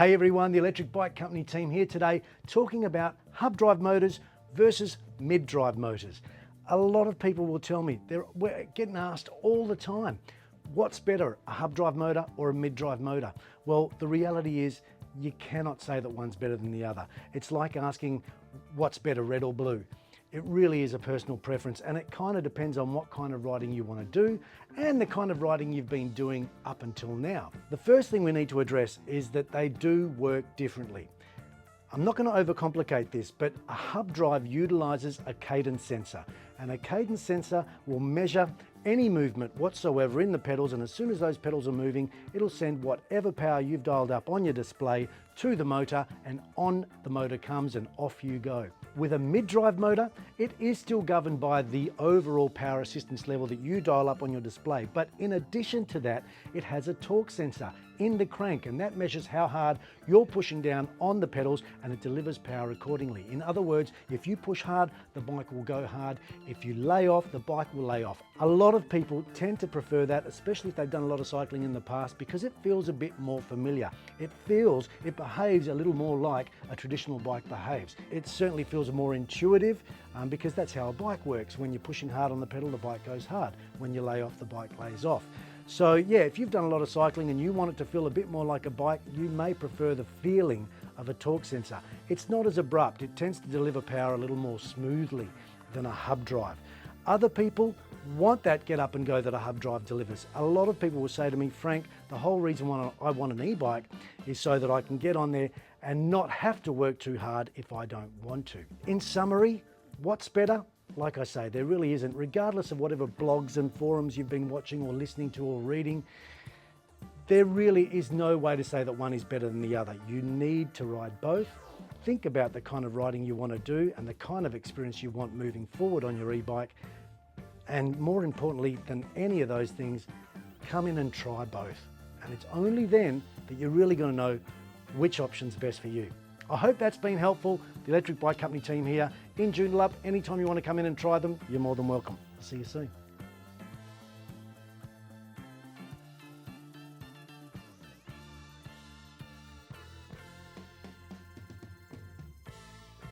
Hey everyone, the Electric Bike Company team here today talking about hub drive motors versus mid-drive motors. A lot of people will tell me, we're getting asked all the time, what's better, a hub drive motor or a mid-drive motor? Well, the reality is you cannot say that one's better than the other. It's like asking what's better, red or blue. It really is a personal preference, and it kind of depends on what kind of riding you want to do and the kind of riding you've been doing up until now. The first thing we need to address is that they do work differently. I'm not going to overcomplicate this, but a hub drive utilizes a cadence sensor, and a cadence sensor will measure any movement whatsoever in the pedals, and as soon as those pedals are moving, it'll send whatever power you've dialed up on your display to the motor, and on the motor comes and off you go. With a mid-drive motor, it is still governed by the overall power assistance level that you dial up on your display, but in addition to that, it has a torque sensor in the crank, and that measures how hard you're pushing down on the pedals, and it delivers power accordingly. In other words, if you push hard, the bike will go hard. If you lay off, the bike will lay off. A lot of people tend to prefer that, especially if they've done a lot of cycling in the past, because it feels a bit more familiar. It behaves a little more like a traditional bike behaves. It certainly feels more intuitive because that's how a bike works. When you're pushing hard on the pedal, the bike goes hard. When you lay off, the bike lays off. So yeah, if you've done a lot of cycling and you want it to feel a bit more like a bike, you may prefer the feeling of a torque sensor. It's not as abrupt. It tends to deliver power a little more smoothly than a hub drive. Other people want that get up and go that a hub drive delivers. A lot of people will say to me, Frank, the whole reason why I want an e-bike is so that I can get on there and not have to work too hard if I don't want to. In summary, what's better? Like I say, there really isn't. Regardless of whatever blogs and forums you've been watching or listening to or reading, there really is no way to say that one is better than the other. You need to ride both. Think about the kind of riding you want to do and the kind of experience you want moving forward on your e-bike. And more importantly than any of those things, come in and try both. And it's only then that you're really going to know which option's best for you. I hope that's been helpful. The Electric Bike Company team here in Joondalup. Anytime you want to come in and try them, you're more than welcome. I'll see you soon.